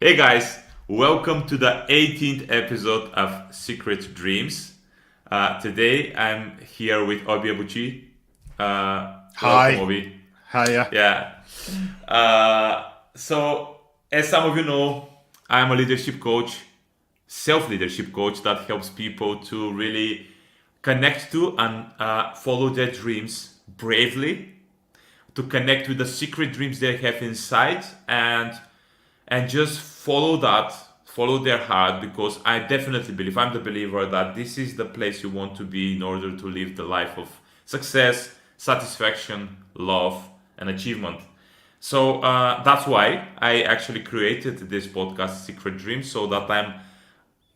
Hey guys, welcome to the 18th episode of Secret Dreams. Today I'm here with Obi Abuchi. Welcome, Hi. Obi. Hiya. Yeah. So, as some of you know, I'm a leadership coach, self leadership coach that helps people to really connect to and follow their dreams bravely, to connect with the secret dreams they have inside, and just follow that, follow their heart, because I definitely believe, I'm the believer that this is the place you want to be in order to live the life of success, satisfaction, love, and achievement. So that's why I actually created this podcast, Secret Dreams, so that I'm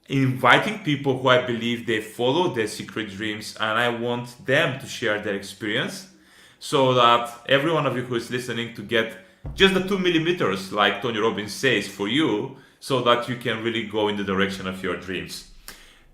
inviting people who I believe they follow their secret dreams, and I want them to share their experience so that every one of you who is listening to get just the 2 millimeters, like Tony Robbins says, for you, so that you can really go in the direction of your dreams.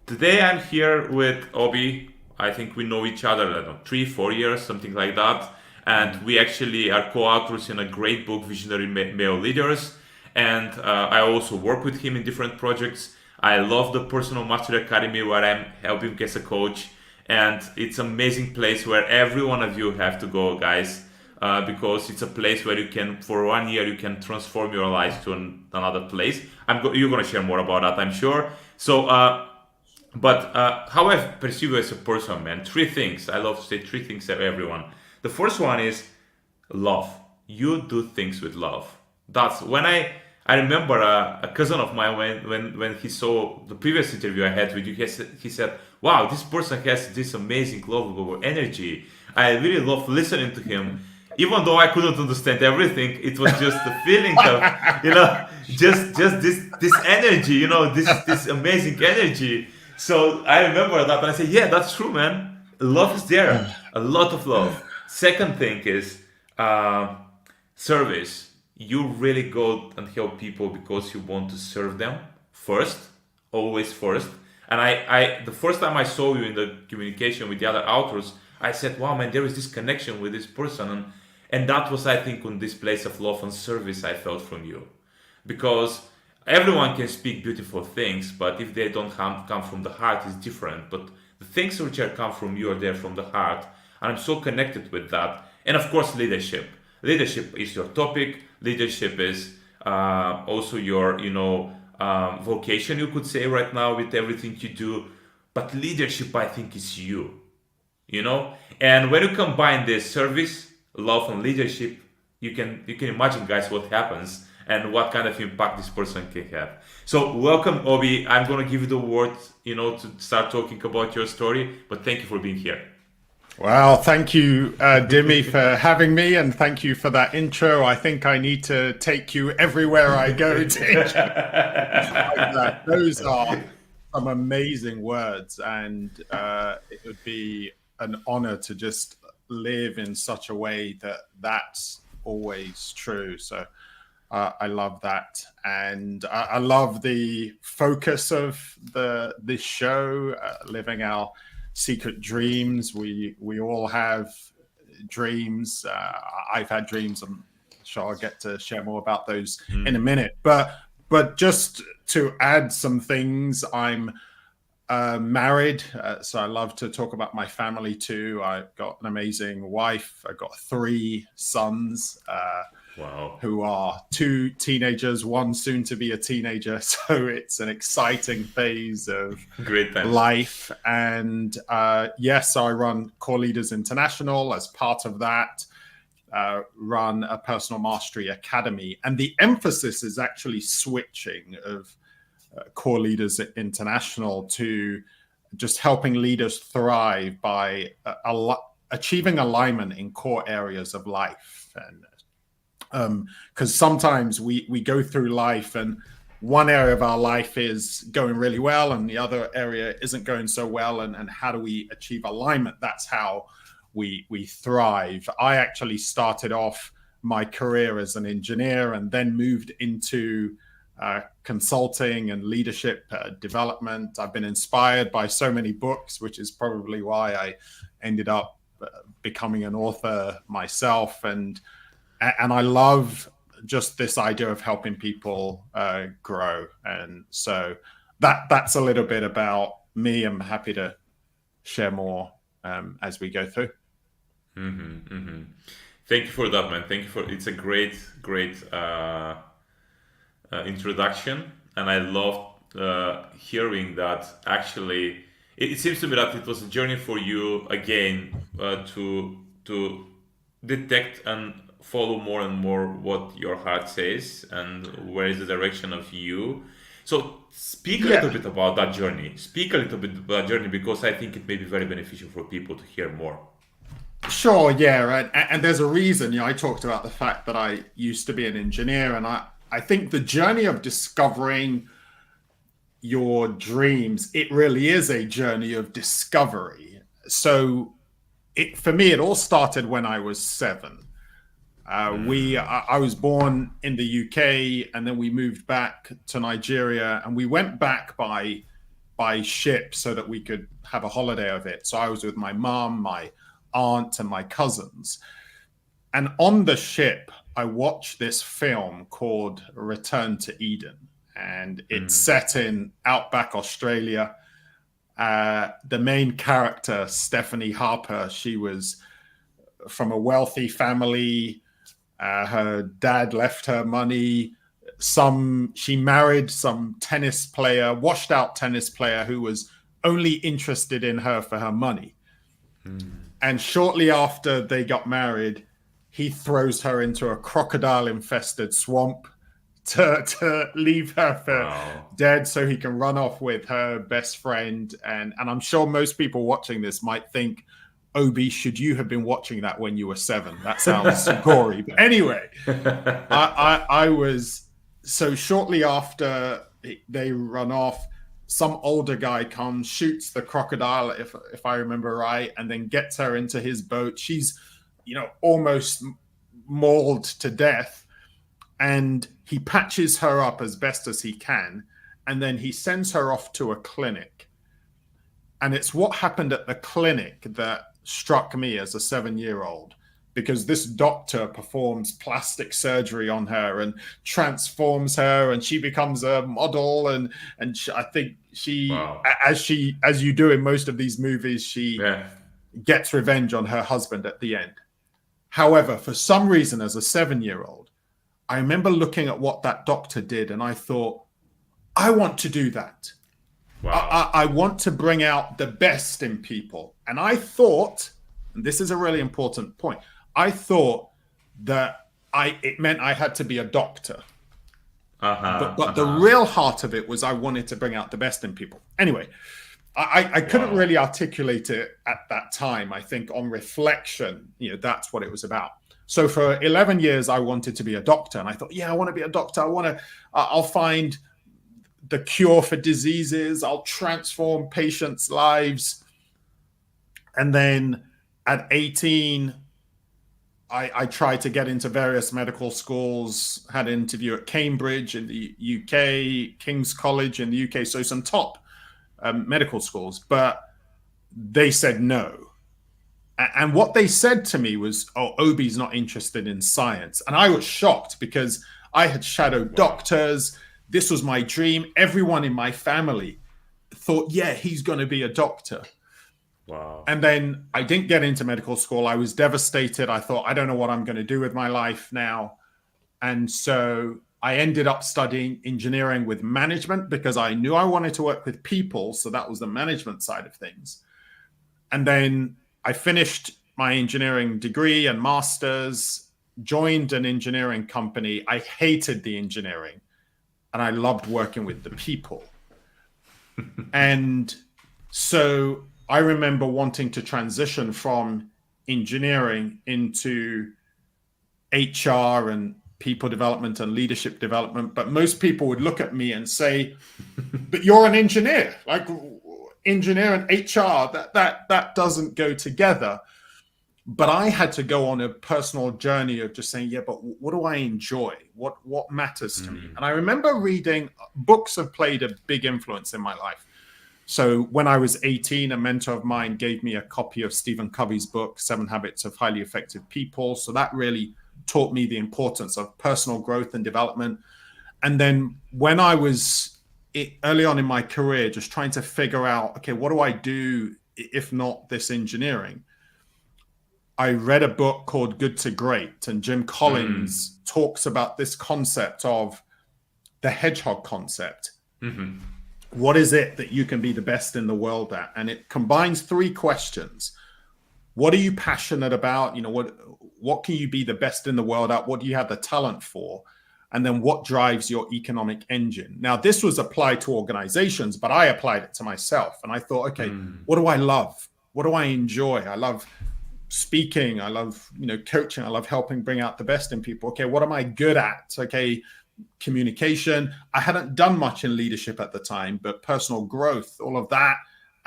Today I'm here with Obi. I think we know each other, I don't know, 3, 4 years, something like that. And we actually are co-authors in a great book, Visionary Male Leaders. And I also work with him in different projects. I love the Personal Mastery Academy where I'm helping as a coach. And it's an amazing place where every one of you have to go, guys. Because it's a place where you can, for 1 year, you can transform your life to another place. You're going to share more about that, I'm sure. So, but how I perceive you as a person, man, 3 things. I love to say 3 things to everyone. The first one is love. You do things with love. That's when I remember a cousin of mine when he saw the previous interview I had with you. He said, "Wow, this person has this amazing lovable energy. I really love listening to him." Even though I couldn't understand everything, it was just the feeling of, just this energy, this amazing energy. So I remember that, and I said, "Yeah, that's true, man. Love is there, a lot of love." Second thing is service. You really go and help people because you want to serve them first, always first. And the first time I saw you in the communication with the other authors, I said, "Wow, man, there is this connection with this person," and that was, I think, on this place of love and service I felt from you, because everyone can speak beautiful things, but if they don't come from the heart, it's different. But the things which are come from you are there from the heart, and I'm so connected with that. And of course, leadership. Leadership is your topic. Leadership is also your, vocation, you could say right now with everything you do. But leadership, I think, is you. And when you combine this service, love, and leadership, you can imagine, guys, what happens and what kind of impact this person can have. So welcome, Obi. I'm gonna give you the word, to start talking about your story. But thank you for being here. Well, thank you, Dimi, for having me, and thank you for that intro. I think I need to take you everywhere I go. Those are some amazing words, and it would be an honor to just live in such a way that that's always true. So I love that, and I love the focus of this show, living our secret dreams. We all have dreams. I've had dreams. I'm sure I'll get to share more about those in a minute. But just to add some things, I'm married, so I love to talk about my family too. I've got an amazing wife. I've got 3 sons. Wow. Who are 2 teenagers, one soon to be a teenager. So it's an exciting phase of Great times. life. And yes, I run Core Leaders International. As part of that, run a Personal Mastery Academy. And the emphasis is actually switching of Core Leaders International to just helping leaders thrive by achieving alignment in core areas of life. And because sometimes we go through life and one area of our life is going really well and the other area isn't going so well, and how do we achieve alignment? That's how we thrive. I actually started off my career as an engineer and then moved into consulting and leadership development. I've been inspired by so many books, which is probably why I ended up becoming an author myself. And I love just this idea of helping people grow. And so that's a little bit about me. I'm happy to share more as we go through. Thank you for that, man. Thank you for it's a great, great introduction, and I love hearing that. Actually, it seems to me that it was a journey for you again to detect and follow more and more what your heart says and where is the direction of you. So speak a little bit about that journey. Speak a little bit about that journey because I think it may be very beneficial for people to hear more. Sure, yeah, right. And there's a reason, I talked about the fact that I used to be an engineer, and I think the journey of discovering your dreams, it really is a journey of discovery. So for me, it all started when I was 7. I was born in the UK, and then we moved back to Nigeria, and we went back by ship so that we could have a holiday of it. So I was with my mom, my aunt, and my cousins. And on the ship, I watched this film called Return to Eden, and it's set in outback Australia. The main character, Stephanie Harper, she was from a wealthy family. Her dad left her money. She married some tennis player, washed out tennis player who was only interested in her for her money. And shortly after they got married, he throws her into a crocodile-infested swamp to leave her for dead so he can run off with her best friend. And I'm sure most people watching this might think, Obi, should you have been watching that when you were 7? That sounds gory. But anyway, I was... So shortly after they run off, some older guy comes, shoots the crocodile, if I remember right, and then gets her into his boat. She's, almost mauled to death. And he patches her up as best as he can. And then he sends her off to a clinic. And it's what happened at the clinic that struck me as a 7-year-old, because this doctor performs plastic surgery on her and transforms her, and she becomes a model. And I think as you do in most of these movies, she gets revenge on her husband at the end. However, for some reason, as a 7-year-old, I remember looking at what that doctor did, and I thought, I want to do that. Wow. I want to bring out the best in people. And I thought, and this is a really important point, I thought that it meant I had to be a doctor. But the real heart of it was I wanted to bring out the best in people. Anyway, I couldn't really articulate it at that time. I think on reflection, that's what it was about. So for 11 years, I wanted to be a doctor. And I thought, I want to be a doctor. I'll find the cure for diseases. I'll transform patients' lives. And then at 18, I tried to get into various medical schools, had an interview at Cambridge in the UK, King's College in the UK, so some top medical schools, but they said no. And what they said to me was, Obi's not interested in science. And I was shocked because I had shadowed doctors. This was my dream. Everyone in my family thought, he's going to be a doctor. Wow. And then I didn't get into medical school. I was devastated. I thought, I don't know what I'm going to do with my life now. And so I ended up studying engineering with management because I knew I wanted to work with people. So that was the management side of things. And then I finished my engineering degree and master's, joined an engineering company. I hated the engineering and I loved working with the people. And so I remember wanting to transition from engineering into HR and people development and leadership development. But most people would look at me and say, but you're an engineer, like engineer and HR, that doesn't go together. But I had to go on a personal journey of just saying, but what do I enjoy? What matters to me? And I remember reading, books have played a big influence in my life. So when I was 18, a mentor of mine gave me a copy of Stephen Covey's book, 7 Habits of Highly Effective People. So that really taught me the importance of personal growth and development. And then when I was early on in my career, just trying to figure out, okay, what do I do if not this engineering? I read a book called Good to Great, and Jim Collins talks about this concept of the hedgehog concept. Mm-hmm. What is it that you can be the best in the world at? And it combines three questions. What are you passionate about? What can you be the best in the world at? What do you have the talent for? And then what drives your economic engine? Now, this was applied to organizations, but I applied it to myself. And I thought, okay, what do I love? What do I enjoy? I love speaking. I love, coaching. I love helping bring out the best in people. Okay, what am I good at? Okay, communication. I hadn't done much in leadership at the time, but personal growth, all of that.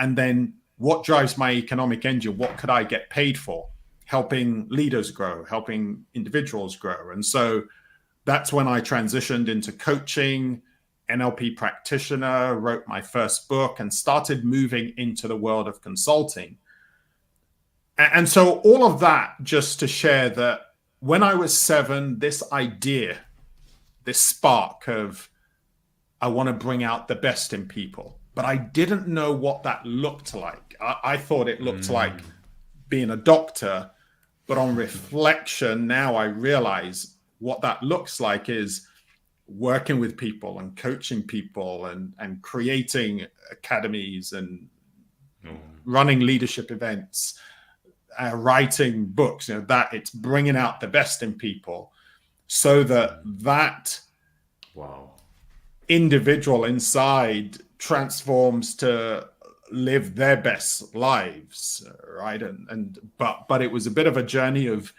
And then what drives my economic engine? What could I get paid for? Helping leaders grow, helping individuals grow. And so that's when I transitioned into coaching, NLP practitioner, wrote my first book, and started moving into the world of consulting. And so all of that just to share that when I was 7, this idea, this spark of, I want to bring out the best in people, but I didn't know what that looked like. I thought it looked like being a doctor, but on reflection, now I realize what that looks like is working with people and coaching people and creating academies and running leadership events, writing books, that it's bringing out the best in people so that individual inside transforms to live their best lives, right? But it was a bit of a journey of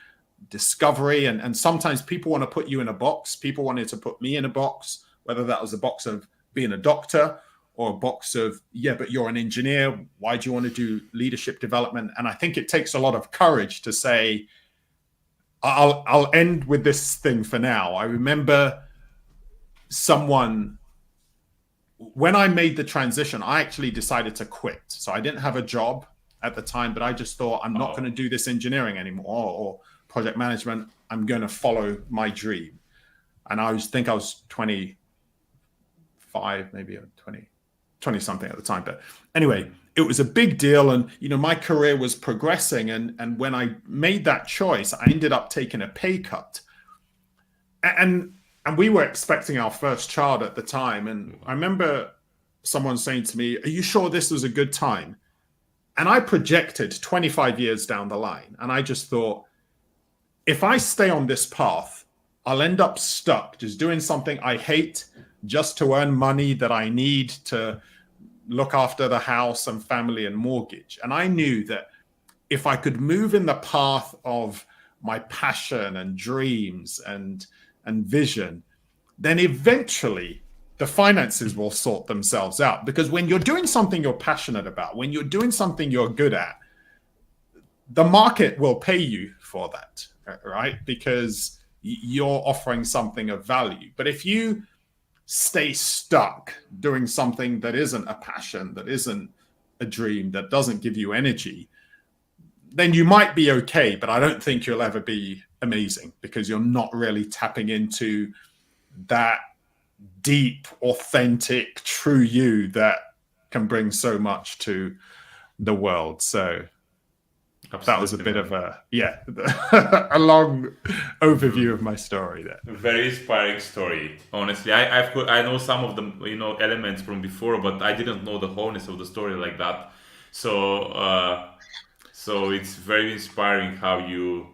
discovery, and sometimes people want to put you in a box. People wanted to put me in a box, whether that was a box of being a doctor or a box of, but you're an engineer, why do you want to do leadership development? And I think it takes a lot of courage to say, I'll end with this thing for now. I remember when I made the transition, I actually decided to quit. So I didn't have a job at the time, but I just thought, I'm not going to do this engineering anymore or project management. I'm going to follow my dream. And I was 25, maybe 20 something at the time. But anyway, it was a big deal. And, my career was progressing. And when I made that choice, I ended up taking a pay cut. And we were expecting our first child at the time. And I remember someone saying to me, are you sure this was a good time? And I projected 25 years down the line. And I just thought, if I stay on this path, I'll end up stuck just doing something I hate just to earn money that I need to look after the house and family and mortgage. And I knew that if I could move in the path of my passion and dreams and vision, then eventually the finances will sort themselves out. Because when you're doing something you're passionate about, when you're doing something you're good at, the market will pay you for that, right? Because you're offering something of value. But if you stay stuck doing something that isn't a passion, that isn't a dream, that doesn't give you energy, then you might be okay, but I don't think you'll ever be amazing because you're not really tapping into that deep, authentic, true you that can bring so much to the world. So that was a bit of a long overview of my story there. Very inspiring story. Honestly, I know some of the elements from before, but I didn't know the wholeness of the story like that. So it's very inspiring how you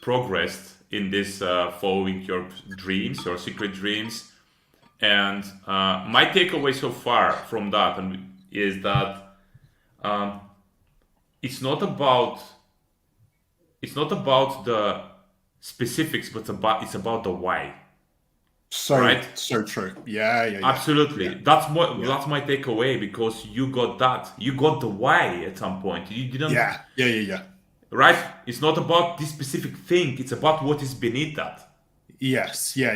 progressed in this following your dreams, your secret dreams. And my takeaway so far from that is that it's not about the specifics, but it's about the why. So right? So true. Yeah. Absolutely. Yeah. That's my takeaway, because you got that. You got the why at some point. You didn't. Yeah. Right? It's not about this specific thing. It's about what is beneath that. Yes. Yeah.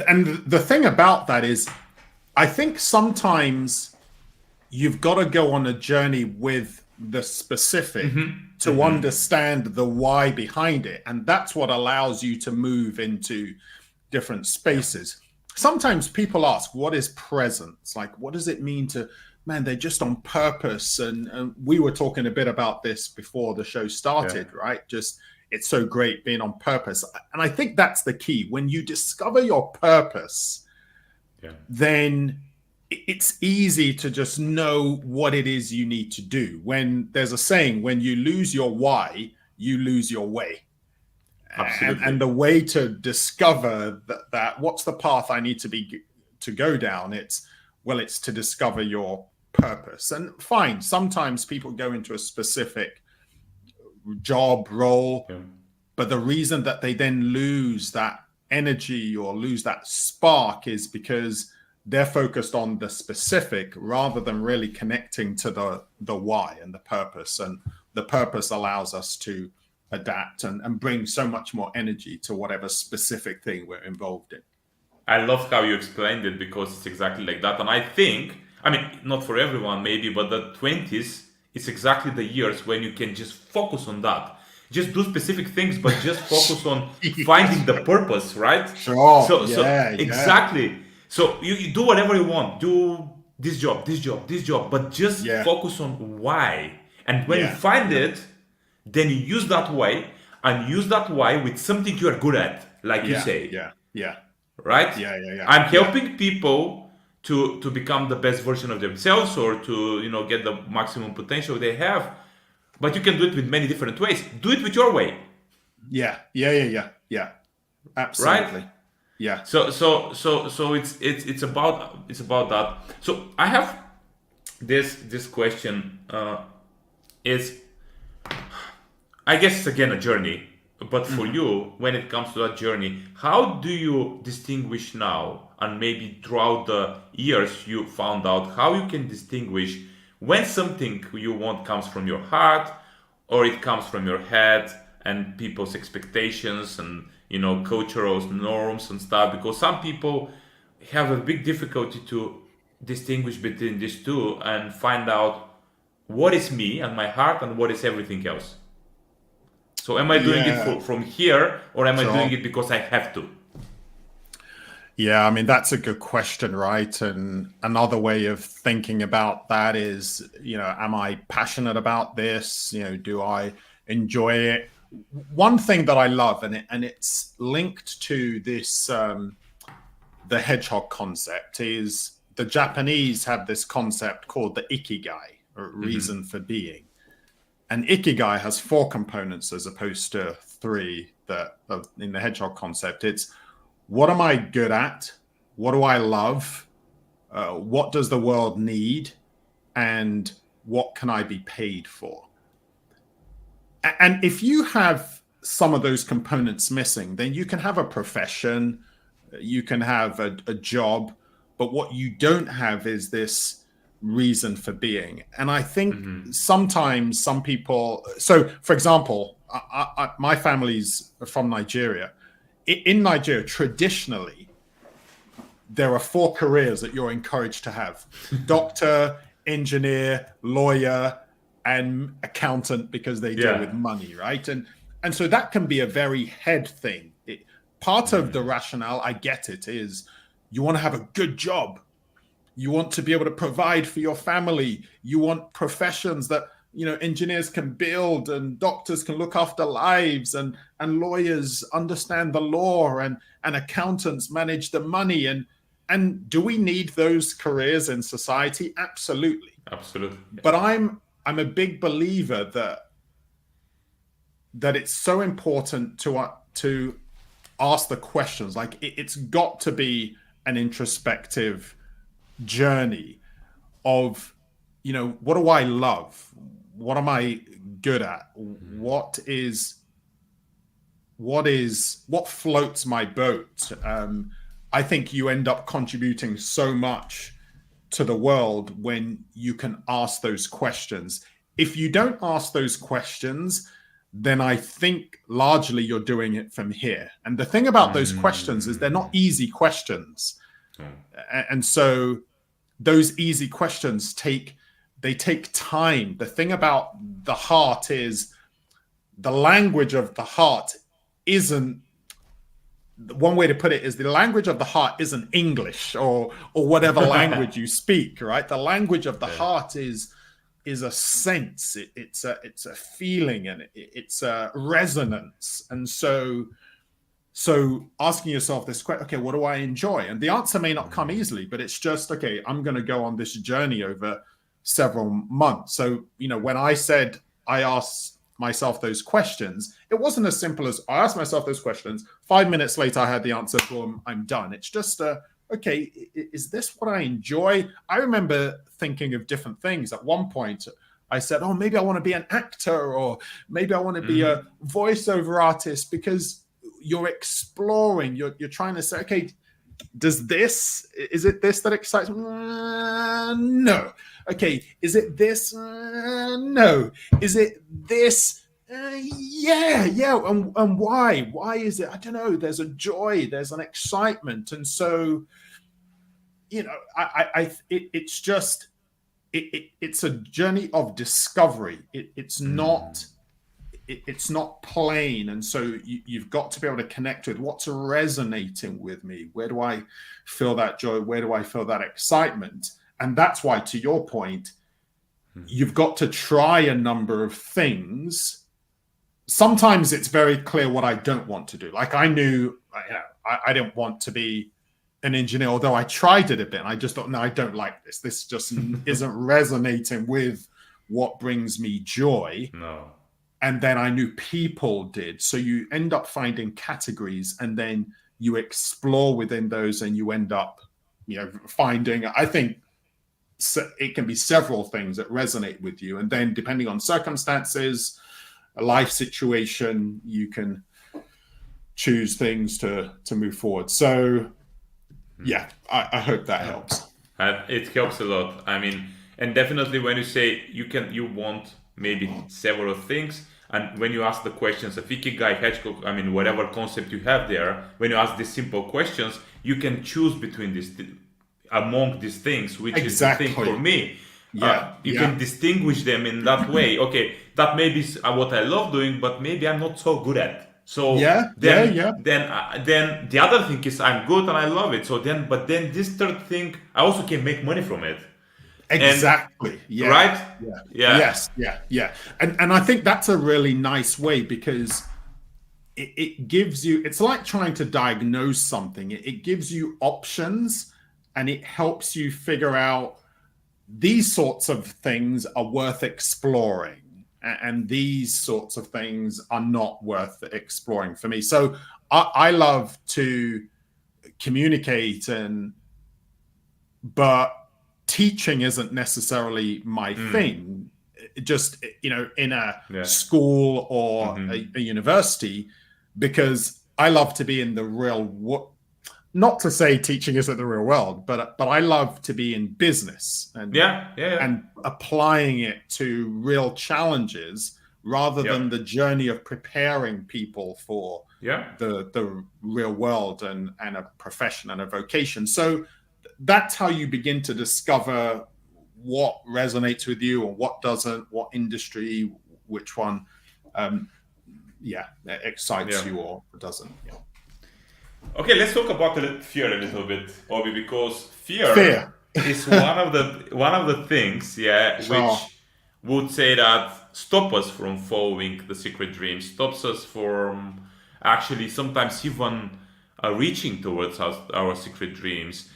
And the thing about that is, I think sometimes you've got to go on a journey with the specific to understand the why behind it. And that's what allows you to move into different spaces. Sometimes people ask, what is presence? Like, what does it mean to, man, they're just on purpose. And we were talking a bit about this before the show started, right? Just, it's so great being on purpose. And I think that's the key. When you discover your purpose, then it's easy to just know what it is you need to do. When there's a saying, when you lose your why, you lose your way. Absolutely. And the way to discover that what's the path I need to go down, it's to discover your purpose. And fine, sometimes people go into a specific job role, but the reason that they then lose that energy or lose that spark is because they're focused on the specific rather than really connecting to the why and the purpose. And the purpose allows us to adapt and bring so much more energy to whatever specific thing we're involved in. I love how you explained it, because it's exactly like that. And I think, I mean, not for everyone maybe, but the 20s is exactly the years when you can just focus on that. Just do specific things, but just focus on finding the purpose, right? Sure. So exactly. So you do whatever you want. Do this job, but just focus on why. And when you find it, then you use that why, and use that why with something you are good at, like you say. Right? I'm helping people to become the best version of themselves, or to get the maximum potential they have. But you can do it with many different ways. Do it with your way. Yeah. Absolutely. Right? Yeah. So it's about that. So I have this question. Is, I guess it's again a journey. But for you, when it comes to that journey, how do you distinguish now, and maybe throughout the years you found out how you can distinguish when something you want comes from your heart, or it comes from your head and people's expectations and cultural norms and stuff? Because some people have a big difficulty to distinguish between these two and find out what is me and my heart and what is everything else. So am I doing it from here, or am I doing it because I have to? Yeah, I mean, that's a good question, right? And another way of thinking about that is, am I passionate about this? Do I enjoy it? One thing that I love, and it's linked to this, the hedgehog concept, is the Japanese have this concept called the ikigai, or reason for being. And ikigai has 4 components as opposed to 3 that in the hedgehog concept. It's, what am I good at? What do I love? What does the world need? And what can I be paid for? And if you have some of those components missing, then you can have a profession, you can have a job, but what you don't have is this reason for being. And I think sometimes some people, so for example, my family's from Nigeria. In Nigeria, traditionally, there are 4 careers that you're encouraged to have: doctor, engineer, lawyer, and accountant, because they deal with money, right? And so that can be a very head thing. Part of the rationale, I get it, is you want to have a good job. You want to be able to provide for your family. You want professions that, engineers can build, and doctors can look after lives, and lawyers understand the law, and accountants manage the money. And do we need those careers in society? Absolutely. Absolutely. But I'm a big believer that it's so important to ask the questions. Like, it's got to be an introspective journey of, what do I love? What am I good at? What floats my boat? I think you end up contributing so much to the world when you can ask those questions. If you don't ask those questions, then I think largely you're doing it from here. And the thing about those questions is they're not easy questions. And so those easy questions take they take time. The thing about the heart is the language of the heart isn't, one way to put it is the language of the heart isn't English or whatever language you speak, right? The language of the heart is a sense. It's a feeling, and it's a resonance. And so asking yourself this question, okay, what do I enjoy? And the answer may not come easily, but it's just, okay, I'm going to go on this journey over several months. So, when I said I asked myself those questions, it wasn't as simple as I asked myself those questions. 5 minutes later, I had the answer for them. I'm done. It's just okay, is this what I enjoy? I remember thinking of different things. At one point, I said, oh, maybe I want to be an actor, or maybe I want to be a voiceover artist, because you're exploring, you're trying to say, okay, is it this that excites me? No. Okay, is it this? No. Is it this? Yeah. And why? Why is it? I don't know. There's a joy, there's an excitement. And so, it's just, it's a journey of discovery. It's not plain. And so you've got to be able to connect with what's resonating with me. Where do I feel that joy? Where do I feel that excitement? And that's why, to your point, you've got to try a number of things. Sometimes it's very clear what I don't want to do. Like, I knew I didn't want to be an engineer, although I tried it a bit. And I just thought, no, I don't like this. This just isn't resonating with what brings me joy. No. And then I knew people did. So you end up finding categories, and then you explore within those, and you end up, finding, I think it can be several things that resonate with you. And then depending on circumstances, a life situation, you can choose things to move forward. So yeah, I hope that helps. It helps a lot. I mean, and definitely when you say you want maybe several things, and when you ask the questions of Ikigai, Hedgehog, I mean, whatever concept you have there, when you ask these simple questions, you can choose between among these things, which exactly. is the thing for me. You Yeah. can distinguish them in that way. Okay, that may be what I love doing, but maybe I'm not so good at. So then the other thing is I'm good and I love it. So then this third thing, I also can make money from it. Exactly. Yeah. Right? Yeah. Yes. Yeah. And I think that's a really nice way, because it gives you, it's like trying to diagnose something. It gives you options, and it helps you figure out these sorts of things are worth exploring, and these sorts of things are not worth exploring for me. So I love to communicate, but teaching isn't necessarily my thing. Just, in a school or a university, because I love to be in the real world. Not to say teaching isn't the real world, but I love to be in business and and applying it to real challenges, rather than the journey of preparing people for the real world and a profession and a vocation. So that's how you begin to discover what resonates with you and what doesn't, what industry, which one excites you or doesn't. Okay, let's talk about fear a little bit, Obi, because fear is one of the things, which would say that stop us from following the secret dreams, stops us from actually sometimes even reaching towards our secret dreams.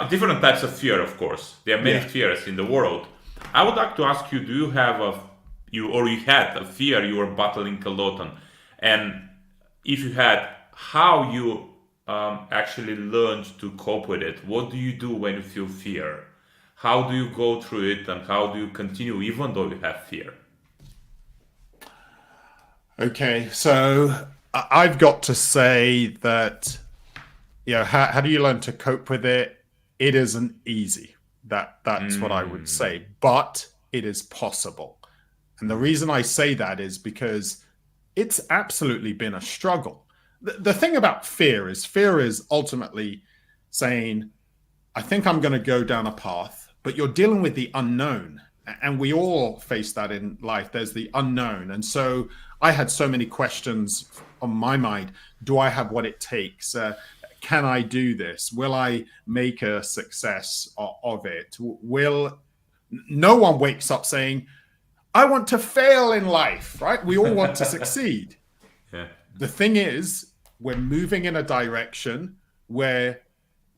Different types of fear, of course. There are many fears in the world. I would like to ask you: do you have you had a fear you were battling a lot on, and if you had, how you actually learned to cope with it? What do you do when you feel fear? How do you go through it, and how do you continue even though you have fear? Okay, so I've got to say that, how do you learn to cope with it? It isn't easy. That's what I would say, but it is possible. And the reason I say that is because it's absolutely been a struggle. The thing about fear is ultimately saying, I think I'm going to go down a path, but you're dealing with the unknown. And we all face that in life. There's the unknown. And so I had so many questions on my mind. Do I have what it takes? Can I do this? Will I make a success of it? No one wakes up saying, I want to fail in life, right? We all want to succeed. Yeah. The thing is, we're moving in a direction where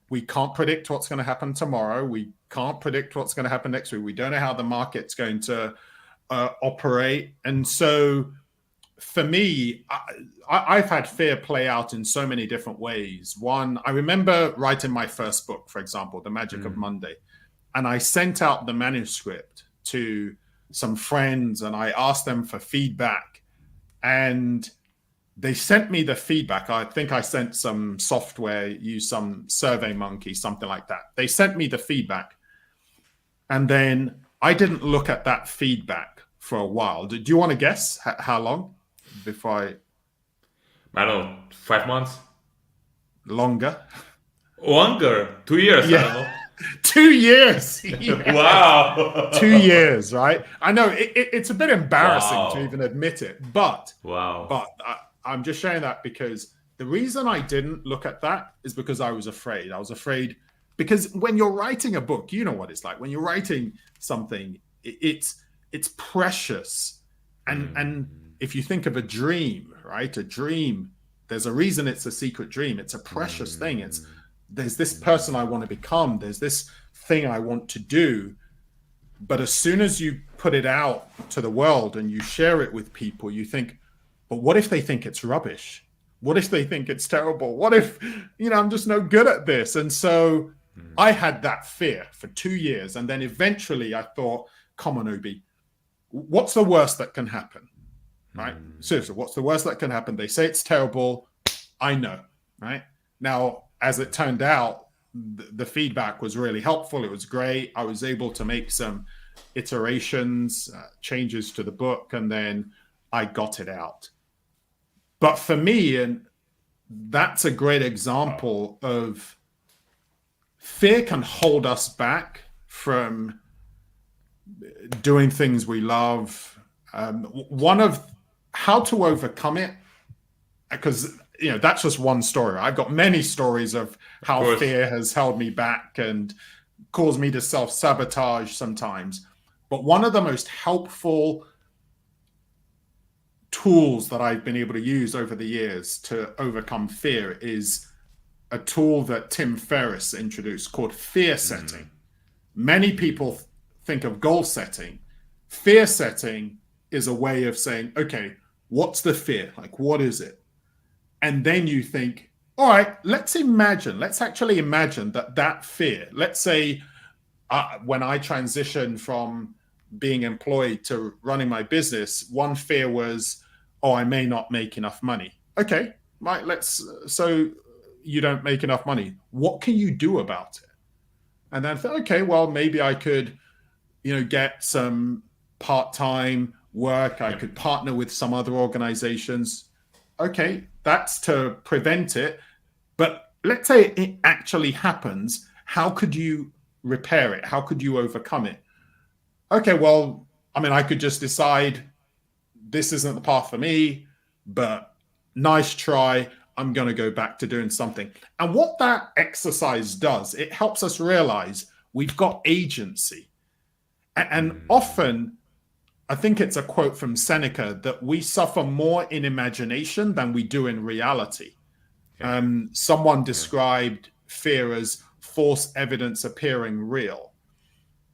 we can't predict what's going to happen tomorrow. We can't predict what's going to happen next week. We don't know how the market's going to operate. And so for me, I've had fear play out in so many different ways. One, I remember writing my first book, for example, The Magic of Monday. And I sent out the manuscript to some friends and I asked them for feedback. And they sent me the feedback. I think I sent some software, used some Survey Monkey, something like that. They sent me the feedback. And then I didn't look at that feedback for a while. Do you want to guess how long before I don't know, 5 months? Longer? Longer? 2 years, Yeah. I don't know. 2 years. Yes. Wow. 2 years, right? I know it's a bit embarrassing Wow. to even admit it, but Wow. I'm just sharing that because the reason I didn't look at that is because I was afraid. I was afraid because when you're writing a book, you know what it's like. When you're writing something, it's precious. And if you think of a dream, right? A dream, there's a reason it's a secret dream. It's a precious thing. There's this person I want to become. There's this thing I want to do. But as soon as you put it out to the world and you share it with people, you think, but what if they think it's rubbish? What if they think it's terrible? What if, I'm just no good at this? And so I had that fear for 2 years. And then eventually I thought, come on, Obi, what's the worst that can happen? Right? Seriously, what's the worst that can happen? They say it's terrible. I know, right? Now, as it turned out, the feedback was really helpful. It was great. I was able to make some iterations, changes to the book, and then I got it out. But for me, and that's a great example of fear can hold us back from doing things we love. One of how to overcome it, because that's just one story. I've got many stories of how fear has held me back and caused me to self-sabotage sometimes. But one of the most helpful tools that I've been able to use over the years to overcome fear is a tool that Tim Ferriss introduced called fear setting. Many people think of goal setting. Fear setting is a way of saying, okay, what's the fear? Like, what is it? And then you think, all right, let's actually imagine that fear. Let's say when I transitioned from being employed to running my business, one fear was, I may not make enough money. Okay, right, so you don't make enough money. What can you do about it? And then I thought, okay, well, maybe I could, get some part-time work. I could partner with some other organizations. Okay, that's to prevent it. But let's say it actually happens. How could you repair it? How could you overcome it? Okay, well, I could just decide this isn't the path for me, but nice try. I'm going to go back to doing something. And what that exercise does, it helps us realize we've got agency. And often, I think it's a quote from Seneca that we suffer more in imagination than we do in reality. Someone described fear as false evidence appearing real.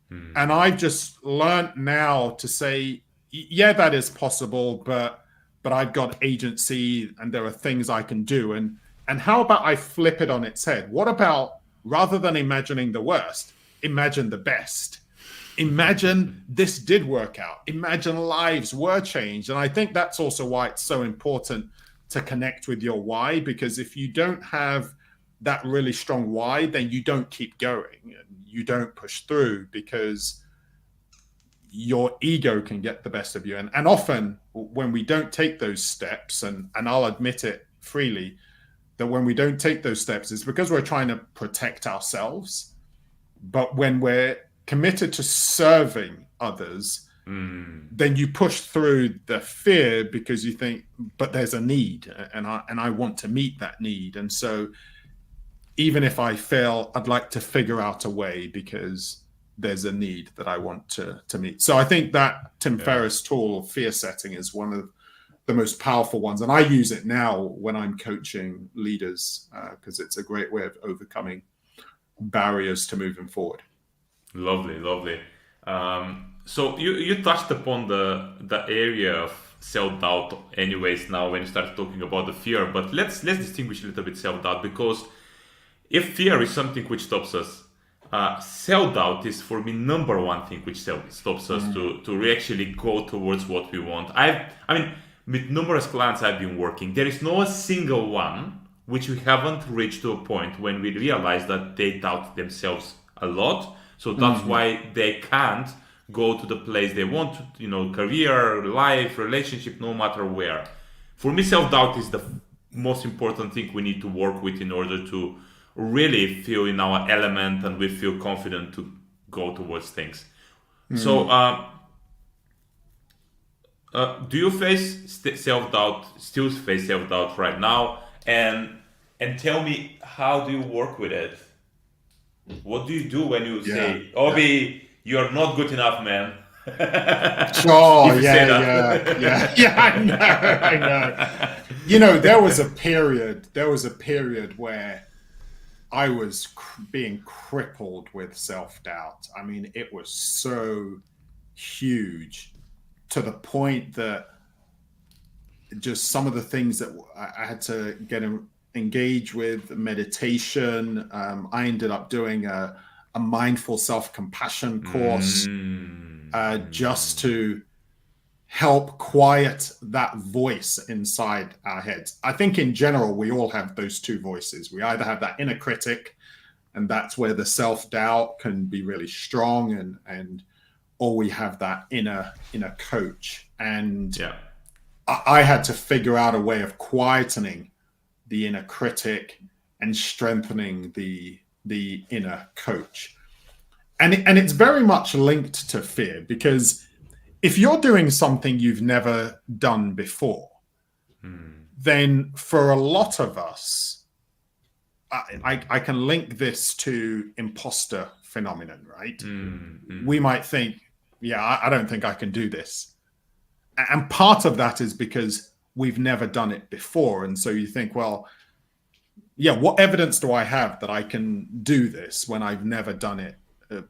And I've just learned now to say, yeah, that is possible, but I've got agency and there are things I can do. And how about I flip it on its head? What about, rather than imagining the worst, imagine the best? Imagine this did work out. Imagine lives were changed. And I think that's also why it's so important to connect with your why, because if you don't have that really strong why, then you don't keep going and you don't push through because your ego can get the best of you. And often when we don't take those steps, and I'll admit it freely, that when we don't take those steps, it's because we're trying to protect ourselves. But when we're committed to serving others, then you push through the fear because you think, but there's a need, and I want to meet that need. And so even if I fail, I'd like to figure out a way because there's a need that I want to meet. So I think that Tim Ferriss tool of fear setting is one of the most powerful ones. And I use it now when I'm coaching leaders because it's a great way of overcoming barriers to moving forward. Lovely, lovely. So you touched upon the area of self-doubt anyways now when you start talking about the fear, but let's distinguish a little bit self-doubt, because if fear is something which stops us, self-doubt is for me number one thing which stops us to actually go towards what we want. I mean, with numerous clients I've been working, there is no single one which we haven't reached to a point when we realize that they doubt themselves a lot. So that's why they can't go to the place they want to, career, life, relationship, no matter where. For me, self-doubt is the most important thing we need to work with in order to really feel in our element and we feel confident to go towards things. So, do you face self-doubt, still face self-doubt right now? And tell me, how do you work with it? What do you do when you say, Obi, you're not good enough, man? Oh, I know. There was a period where I was being crippled with self-doubt. I mean, it was so huge to the point that just some of the things that I had to get engage with, meditation. I ended up doing a mindful self-compassion course just to help quiet that voice inside our heads. I think in general, we all have those two voices. We either have that inner critic, and that's where the self-doubt can be really strong, or we have that inner coach. And I had to figure out a way of quietening the inner critic and strengthening the inner coach. And it's very much linked to fear, because if you're doing something you've never done before, then for a lot of us, I can link this to imposter phenomenon, right? We might think, I don't think I can do this. And part of that is because we've never done it before. And so you think, well, what evidence do I have that I can do this when I've never done it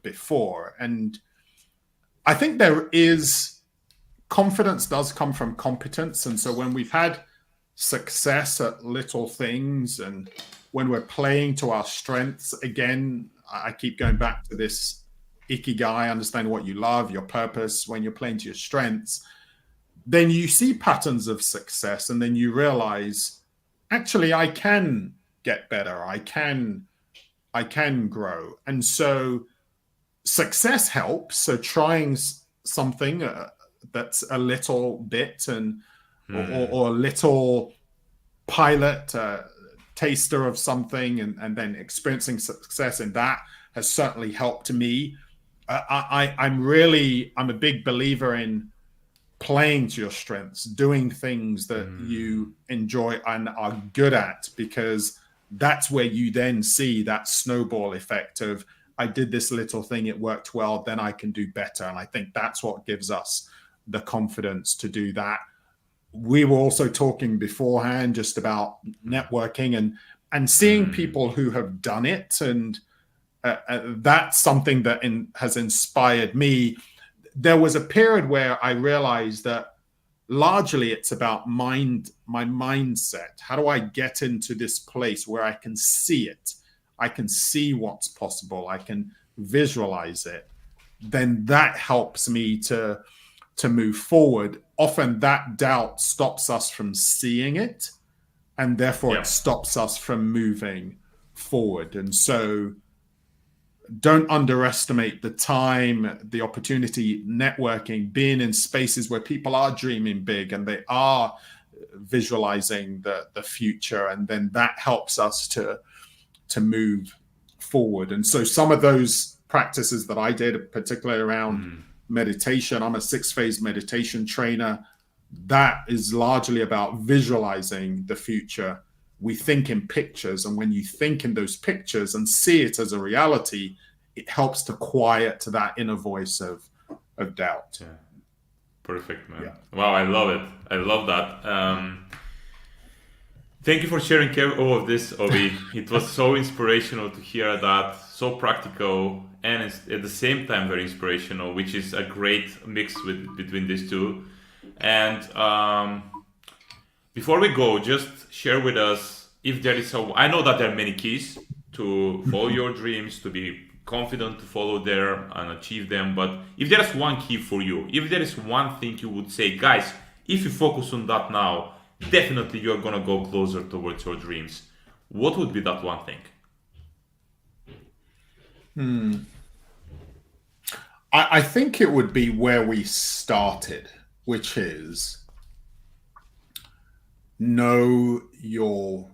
before? And I think confidence does come from competence. And so when we've had success at little things and when we're playing to our strengths, again, I keep going back to this ikigai, understanding what you love, your purpose, when you're playing to your strengths, then you see patterns of success and then you realize, actually, I can get better. I can grow. And so success helps. So trying something that's a little bit or a little pilot, taster of something, and then experiencing success in that has certainly helped me. I'm a big believer in playing to your strengths, doing things that you enjoy and are good at, because that's where you then see that snowball effect of, I did this little thing, it worked well, then I can do better. And I think that's what gives us the confidence to do that. We were also talking beforehand just about networking and seeing people who have done it. And that's something that has inspired me. There was a period where I realized that largely it's about my mindset. How do I get into this place where I can see it? I can see what's possible. I can visualize it. Then that helps me to move forward. Often that doubt stops us from seeing it, and therefore it stops us from moving forward. And so don't underestimate the time, the opportunity, networking, being in spaces where people are dreaming big and they are visualizing the future. And then that helps us to move forward. And so some of those practices that I did, particularly around meditation. I'm a 6-phase meditation trainer. That is largely about visualizing the future. We think in pictures, and when you think in those pictures and see it as a reality, it helps to quiet that inner voice of doubt. Yeah. Perfect, man. Yeah. Wow, I love it. I love that. Thank you for sharing all of this, Obi. It was so inspirational to hear that, so practical, and at the same time very inspirational, which is a great mix between these two. And before we go, just share with us if there is I know that there are many keys to follow your dreams, to be confident to follow there and achieve them. But if there is one key for you, if there is one thing you would say, guys, if you focus on that now, definitely you're going to go closer towards your dreams. What would be that one thing? I think it would be where we started, which is know your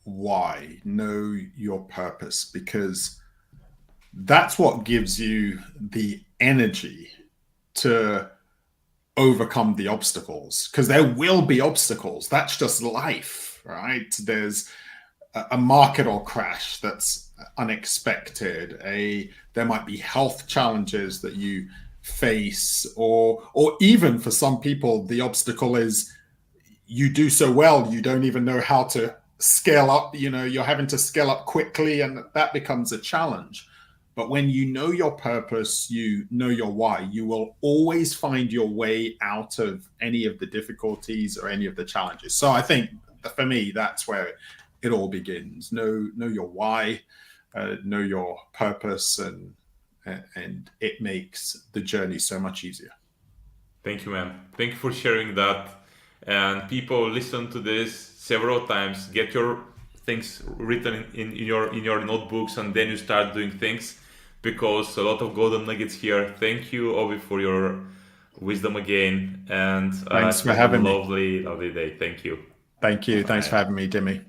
why, know your purpose, because that's what gives you the energy to overcome the obstacles, because there will be obstacles. That's just life, right? There's a market or crash that's unexpected. There might be health challenges that you face, or even for some people, the obstacle is you do so well, you don't even know how to scale up. You're having to scale up quickly, and that becomes a challenge. But when you know your purpose, you know your why, you will always find your way out of any of the difficulties or any of the challenges. So I think for me, that's where it all begins. Know your why, know your purpose, and it makes the journey so much easier. Thank you, man. Thank you for sharing that. And people, listen to this several times. Get your things written in your notebooks, and then you start doing things, because a lot of golden nuggets here. Thank you, Obi, for your wisdom again. And thanks for having me. Lovely day. Thank you. Thank you. Thanks for having me, Dimi.